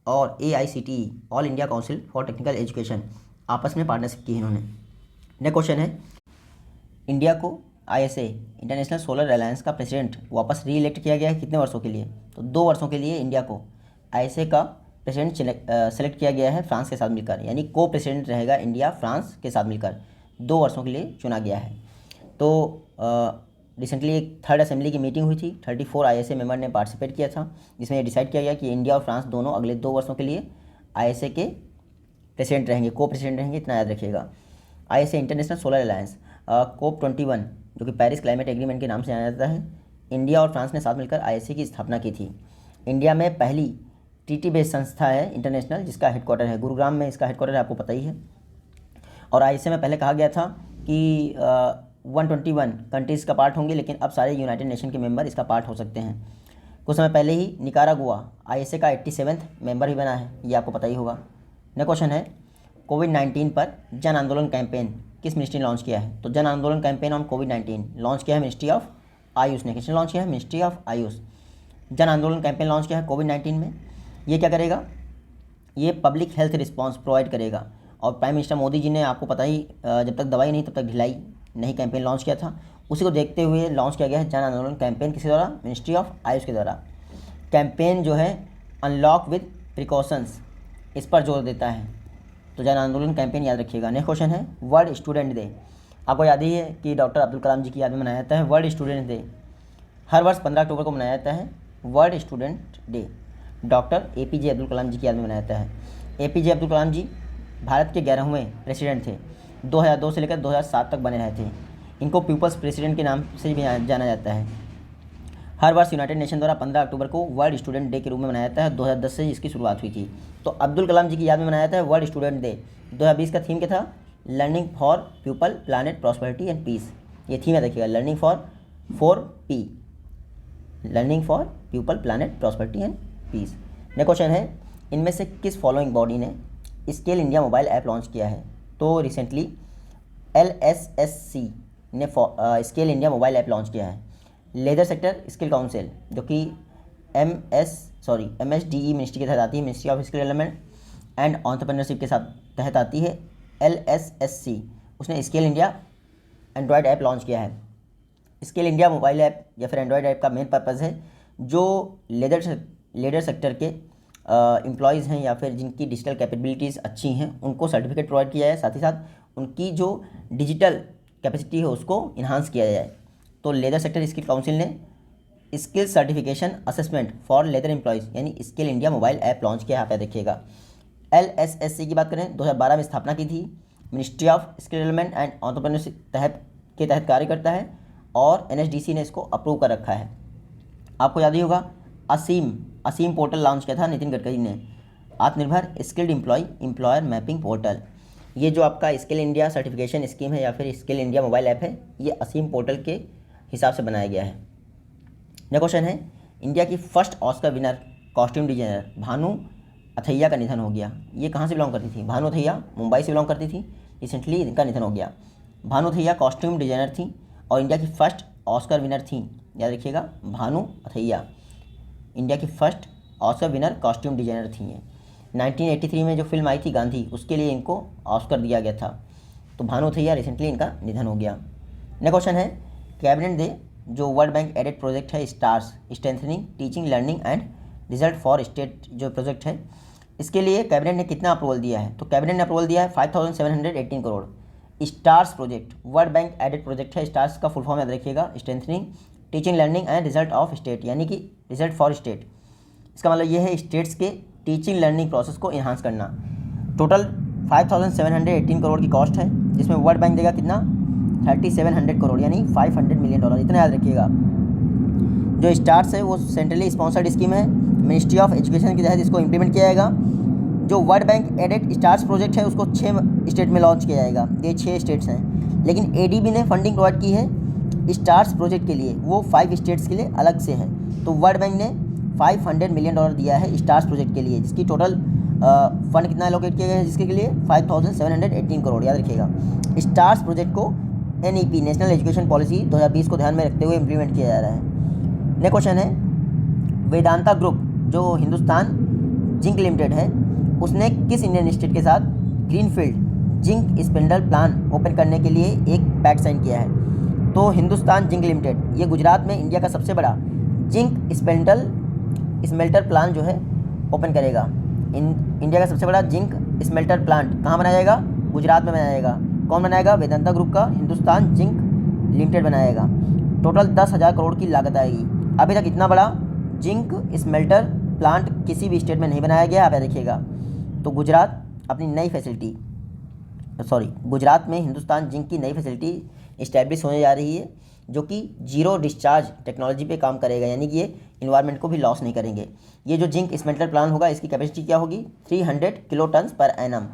और AICTE, all India council for technical education, आपस में पार्टनरशिप की है इन्होंने। नेक्स्ट क्वेश्चन है, इंडिया को ISA इंटरनेशनल सोलर अलायंस का प्रेसिडेंट वापस री इलेक्ट किया गया है कितने वर्षों के लिए? तो 2 वर्षों के लिए इंडिया को ISA का प्रेसिडेंट सेलेक्ट किया गया है फ्रांस के साथ मिलकर, यानी को प्रेसिडेंट रहेगा इंडिया फ्रांस के साथ मिलकर, 2 वर्षों के लिए चुना गया है। तो रिसेंटली एक थर्ड असेंबली की मीटिंग हुई थी, 34 ISA मेंबर ने पार्टिसिपेट किया था, जिसमें ये डिसाइड किया गया कि इंडिया और फ्रांस दोनों अगले 2 वर्षों के लिए ISA के प्रेसिडेंट रहेंगे, को प्रेसिडेंट रहेंगे, इतना याद रखिएगा। ISA international solar alliance COP21, जो कि पेरिस क्लाइमेट एग्रीमेंट के नाम से जाना जाता है, इंडिया और फ्रांस ने साथ मिलकर ISA की स्थापना की थी। इंडिया में पहली TT बेस्ड संस्था है इंटरनेशनल, जिसका हेडक्वार्टर है गुरुग्राम में, इसका हेडक्वार्टर है, आपको पता ही है। और ISA में पहले कहा गया था कि 121 कंट्रीज़ का पार्ट होंगे, लेकिन अब सारे यूनाइटेड नेशन के मेंबर इसका पार्ट हो सकते हैं। कुछ समय पहले ही निकारागुआ ISA का 87वां मेंबर ही बना है, ये आपको पता ही होगा। नेक्स्ट क्वेश्चन है, कोविड-19 पर जन आंदोलन कैंपेन किस मिनिस्ट्री ने लॉन्च किया है? तो जन आंदोलन कैंपेन ऑन कोविड-19 लॉन्च किया है मिनिस्ट्री ऑफ आयुष ने। किसने लॉन्च किया है? Ministry of Ayush. जन आंदोलन कैंपेन लॉन्च किया है कोविड-19 में। ये क्या करेगा? ये पब्लिक हेल्थ रिस्पांस प्रोवाइड करेगा। और प्राइम मिनिस्टर मोदी जी ने, आपको पता ही, जब तक दवाई नहीं तब तक ढिलाई नहीं कैंपेन लॉन्च किया था, उसी को देखते हुए लॉन्च किया गया है जन आंदोलन कैंपेन। किसके द्वारा? मिनिस्ट्री ऑफ आयुष के द्वारा। कैंपेन जो है अनलॉक विद प्रिकॉशंस, इस पर जोर देता है। तो जन आंदोलन कैंपेन याद रखिएगा। नेक्स्ट क्वेश्चन है, वर्ल्ड स्टूडेंट डे। आपको याद ही है कि डॉक्टर अब्दुल कलाम जी की याद में मनाया जाता है वर्ल्ड स्टूडेंट डे। हर वर्ष 15 अक्टूबर को मनाया जाता है world student day. Doctor APJ Abdul Kalam ji की याद में मनाया जाता है। APJ अब्दुल कलाम जी भारत के 11वें प्रेसिडेंट थे, 2002 से लेकर 2007 तक बने रहे थे। इनको पीपल्स प्रेसिडेंट के नाम से भी जाना जाता है। हर वर्ष यूनाइटेड नेशन द्वारा 15 अक्टूबर को वर्ल्ड स्टूडेंट डे के रूप में मनाया जाता है। 2010 से इसकी शुरुआत हुई थी। तो अब्दुल कलाम जी की याद में मनाया जाता है वर्ल्ड स्टूडेंट डे। 2020 का थीम क्या था? Learning for people, planet, prosperity and peace. ये थीम है, देखिएगा, learning for p, learning for people, planet, prosperity and peace. Next question है, इनमें से किस फॉलोइंग बॉडी ने scale India mobile app launch किया है? तो रिसेंटली LSSC ने scale India mobile app launch किया है। लेदर सेक्टर स्किल काउंसिल, जो कि MSDE मिनिस्ट्री के तहत आती है, ministry of skill development and entrepreneurship के साथ तहत आती है LSSC, उसने scale India Android app launch किया है। स्केल इंडिया मोबाइल ऐप या फिर एंड्रॉयड ऐप का मेन पर्पज़ है जो लेदर सेक्टर के एम्प्लॉयज़ हैं या फिर जिनकी डिजिटल कैपेबिलिटीज़ अच्छी हैं उनको सर्टिफिकेट प्रोवाइड किया जाए, साथ ही साथ उनकी जो डिजिटल कैपेसिटी है उसको इन्हांस किया जाए। तो लेदर सेक्टर स्किल काउंसिल ने skill certification assessment for leather employees यानी skill India mobile app launch किया। यहाँ पे देखिएगा, LSSC की बात करें 2012 में स्थापना की थी, ministry of skill development and entrepreneurship के तहत कार्य करता है और NSDC ने इसको अप्रूव कर रखा है। आपको याद ही होगा असीम पोर्टल लॉन्च किया था नितिन गडकरी ने, आत्मनिर्भर स्किल्ड एम्प्लॉयर मैपिंग पोर्टल। ये जो आपका स्किल इंडिया सर्टिफिकेशन स्कीम है या फिर स्किल इंडिया मोबाइल ऐप है, ये असीम पोर्टल के हिसाब से बनाया गया है। नेक्स्ट क्वेश्चन है, इंडिया की first Oscar winner costume designer Bhanu Athaiya का निधन हो गया। ये कहाँ से बिलोंग करती थी? भानु अथैया मुंबई से बिलोंग करती थी। रिसेंटली इनका निधन हो गया। भानु अथैया कॉस्ट्यूम डिजाइनर थी और इंडिया की फर्स्ट ऑस्कर विनर थी। याद रखिएगा, भानु अथैया इंडिया की first Oscar winner costume designer थी। ये 1983 में जो फिल्म आई थी गांधी, उसके लिए इनको ऑस्कर दिया गया था। तो भानु अथैया रिसेंटली इनका निधन हो गया। नेक्स्ट क्वेश्चन है, कैबिनेट डे जो वर्ल्ड बैंक एडेड प्रोजेक्ट है stars strengthening teaching learning and result for state जो प्रोजेक्ट है, इसके लिए कैबिनेट ने कितना अप्रूवल दिया है? तो कैबिनेट ने अप्रूवल दिया है 5718 crore. Stars project world bank aided project है। स्टार्स का फुल फॉर्म याद रखिएगा, strengthening teaching learning and result of state, यानी कि रिजल्ट फॉर स्टेट। इसका मतलब ये है स्टेट्स के टीचिंग लर्निंग प्रोसेस को इन्हांस करना। टोटल 5718 करोड़ की कॉस्ट है, जिसमें वर्ल्ड बैंक देगा कितना? 3700 करोड़ यानी $500 मिलियन। इतना याद रखिएगा। जो स्टार्स है वो सेंट्रली स्पॉन्सर्ड स्कीम है, मिनिस्ट्री ऑफ एजुकेशन के तहत इसको इम्प्लीमेंट किया जाएगा। जो world bank aided stars project है उसको 6 स्टेट में लॉन्च किया जाएगा। ये 6 स्टेट्स हैं, लेकिन ADB ने फंडिंग प्रोवाइड की है स्टार्स प्रोजेक्ट के लिए, वो 5 स्टेट्स के लिए अलग से है। तो वर्ल्ड बैंक ने $500 मिलियन दिया है स्टार्स प्रोजेक्ट के लिए, जिसकी टोटल फंड कितना एलोकेट किया गया है जिसके लिए 5718 करोड़। याद रखिएगा, स्टार्स प्रोजेक्ट को NEP नेशनल एजुकेशन पॉलिसी 2020 को ध्यान में रखते हुए इम्प्लीमेंट किया जा रहा है। नेक्स्ट क्वेश्चन है, वेदांता ग्रुप जो हिंदुस्तान जिंक लिमिटेड है, उसने किस इंडियन स्टेट के साथ greenfield zinc spindle plan open करने के लिए एक पैक्ट साइन किया है? तो हिंदुस्तान जिंक लिमिटेड ये गुजरात में इंडिया का सबसे बड़ा जिंक स्मेल्टर प्लांट जो है ओपन करेगा। इंडिया का सबसे बड़ा जिंक स्मेल्टर प्लांट कहाँ बनाया जाएगा? गुजरात में बनाया जाएगा। कौन बनाएगा? वेदांता ग्रुप का हिंदुस्तान जिंक लिमिटेड बनाएगा। टोटल 10,000 करोड़ की लागत आएगी। अभी तक इतना बड़ा जिंक स्मेल्टर प्लांट किसी भी स्टेट में नहीं बनाया गया। आप देखिएगा, तो गुजरात अपनी नई फैसिलिटी गुजरात में हिंदुस्तान जिंक की नई फैसिलिटी इस्टेब्लिश होने जा रही है, जो कि जीरो डिस्चार्ज टेक्नोलॉजी पे काम करेगा, यानी कि ये इन्वायरमेंट को भी लॉस नहीं करेंगे। ये जो जिंक स्मेल्टर प्लांट होगा इसकी कैपेसिटी क्या होगी? 300 किलो टन पर एनम।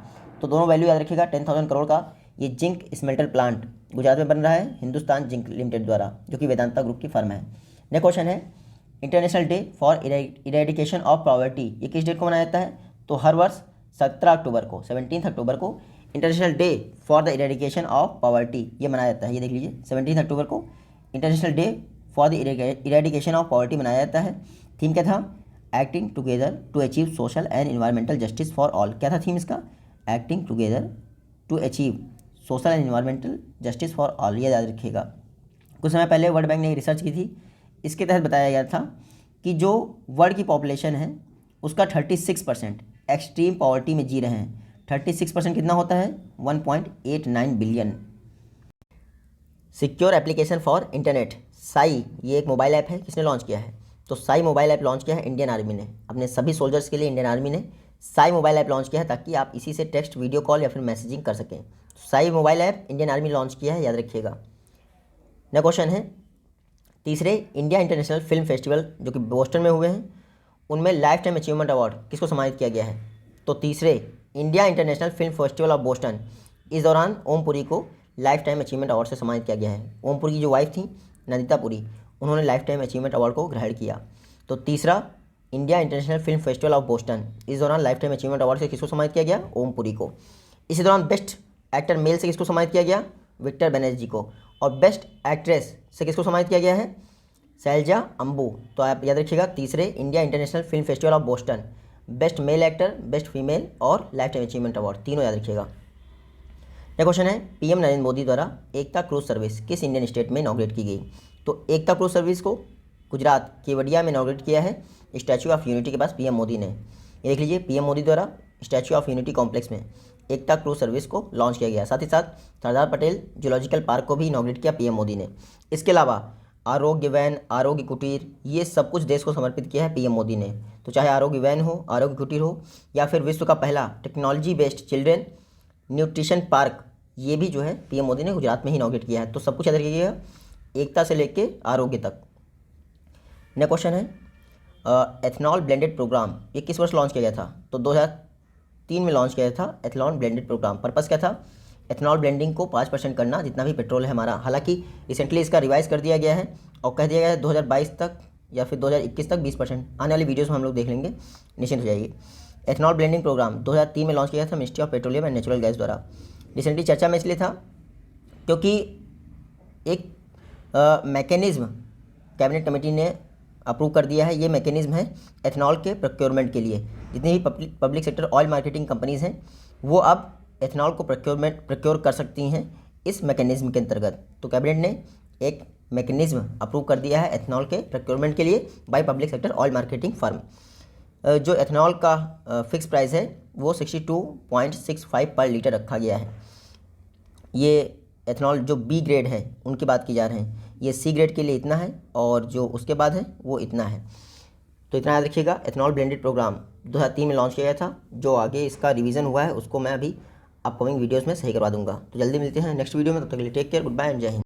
तो दोनों वैल्यू याद रखिएगा। 10,000 करोड़ का ये जिंक स्मेल्टर प्लांट गुजरात में बन रहा है हिंदुस्तान जिंक लिमिटेड द्वारा, जो कि वेदांता ग्रुप की फर्म है। नेक्स्ट क्वेश्चन है, international day for eradication of poverty ये किस डेट को मनाया जाता है? तो हर वर्ष 17 अक्टूबर को 17 अक्टूबर को international day for the eradication of poverty ये मनाया जाता है। ये देख लीजिए, 17 अक्टूबर को international day for the eradication of poverty मनाया जाता है। थीम क्या था? Acting together to achieve social and environmental justice for all. क्या था थीम इसका? Acting together to achieve social and environmental justice for all. ये याद रखिएगा। कुछ समय पहले वर्ल्ड बैंक ने एक रिसर्च की थी, इसके तहत बताया गया था कि जो वर्ल्ड की पॉपुलेशन है उसका 36% एक्सट्रीम पॉवर्टी में जी रहे हैं। 36% कितना होता है? 1.89 billion. Secure application for internet Sai ये एक मोबाइल ऐप है, किसने लॉन्च किया है? तो साई मोबाइल ऐप लॉन्च किया है इंडियन आर्मी ने। अपने सभी सोल्जर्स के लिए इंडियन आर्मी ने साई मोबाइल ऐप लॉन्च किया है, ताकि आप इसी से टेक्स्ट, वीडियो कॉल या फिर मैसेजिंग कर सकें। Sai mobile app Indian army launch किया है, याद रखिएगा। नेक्स्ट क्वेश्चन है, तीसरे इंडिया इंटरनेशनल फिल्म फेस्टिवल जो कि बोस्टन में हुए हैं, उनमें लाइफ टाइम अचीवमेंट अवार्ड किसको सम्मानित किया गया है? तो तीसरे India international film festival of Boston, इस दौरान ओम पुरी को लाइफ टाइम अचीवमेंट अवार्ड से सम्मानित किया गया है। ओम पुरी की जो वाइफ थी नंदिता पुरी, उन्होंने लाइफ टाइम अचीवमेंट अवार्ड को ग्रहण किया। तो तीसरा India international film festival of Boston, इस दौरान लाइफ टाइम अचीवमेंट अवार्ड से किसको सम्मानित किया गया? ओम पुरी को। इसी दौरान बेस्ट एक्टर मेल से किसको सम्मानित किया गया? विक्टर बनर्जी को। और बेस्ट एक्ट्रेस से किसको सम्मानित किया गया है? शैलजा अंबू। तो आप याद रखिएगा, तीसरे India international film festival of Boston, best male actor, best female और लाइफ टाइम अचीवमेंट अवार्ड, तीनों याद रखिएगा। नेक्स्ट क्वेश्चन है, पीएम नरेंद्र मोदी द्वारा एकता क्रूज सर्विस किस इंडियन स्टेट में इनॉग्रेट की गई? तो एकता क्रूज सर्विस को गुजरात केवडिया में इनॉग्रेट किया है स्टैचू ऑफ यूनिटी के पास पीएम मोदी ने। ये देख लीजिए, पीएम मोदी द्वारा स्टैचू ऑफ यूनिटी कॉम्प्लेक्स में एकता क्रूज सर्विस को लॉन्च किया गया। साथ ही साथ सरदार पटेल जूलॉजिकल पार्क को भी इनॉग्रेट किया पीएम मोदी ने। इसके अलावा आरोग्य वैन, आरोग्य कुटीर, ये सब कुछ देश को समर्पित किया है पीएम मोदी ने। तो चाहे आरोग्य वैन हो, आरोग्य कुटीर हो, या फिर विश्व का पहला technology based children nutrition park, ये भी जो है पीएम मोदी ने गुजरात में ही इनॉग्रेट किया है। तो सब कुछ याद रखिएगा, एकता से लेके आरोग्य तक। नेक्स्ट क्वेश्चन है, एथनॉल ब्लेंडेड प्रोग्राम ये किस वर्ष लॉन्च किया गया था? तो 2003 में लॉन्च किया था एथनॉल ब्लेंडेड प्रोग्राम। पर्पस क्या था? एथनॉल ब्लेंडिंग को 5% करना जितना भी पेट्रोल है हमारा। हालांकि रिसेंटली इसका रिवाइज कर दिया गया है और कह दिया गया है 2022 तक या फिर 2021 तक 20%। आने वाली वीडियोस में हम लोग देख लेंगे, निश्चिंत हो जाइए। एथनॉल ब्लेंडिंग प्रोग्राम 2003 में लॉन्च किया था ministry of petroleum and natural gas द्वारा। रिसेंटली चर्चा में इसलिए था क्योंकि एक मैकेनिज्म कैबिनेट कमेटी ने अप्रूव कर दिया है। ये मैकेनिज्म है एथनॉल के प्रोक्योरमेंट के लिए। जितनी भी public sector oil marketing companies हैं वो अब एथनॉल को प्रोक्योर कर सकती हैं इस मैकेनिज्म के अंतर्गत। तो कैबिनेट ने एक मैकेनिज्म अप्रूव कर दिया है एथनॉल के प्रोक्योरमेंट के लिए by public sector oil marketing firm. जो एथनॉल का फिक्स प्राइस है वो 62.65 पर लीटर रखा गया है। ये एथनॉल जो बी ग्रेड है उनकी बात की जा रहे हैं, ये सी ग्रेड के लिए इतना है और जो उसके बाद है वो इतना है। तो इतना याद रखिएगा। एथनॉल ब्लेंडेड प्रोग्राम 2003 में लॉन्च किया गया था। जो आगे इसका रिवीजन हुआ है उसको मैं अभी अपकमिंग वीडियोस में सही करवा दूंगा। तो जल्दी मिलते हैं नेक्स्ट वीडियो में, तब तक के लिए take care, good bye and जय हिंद।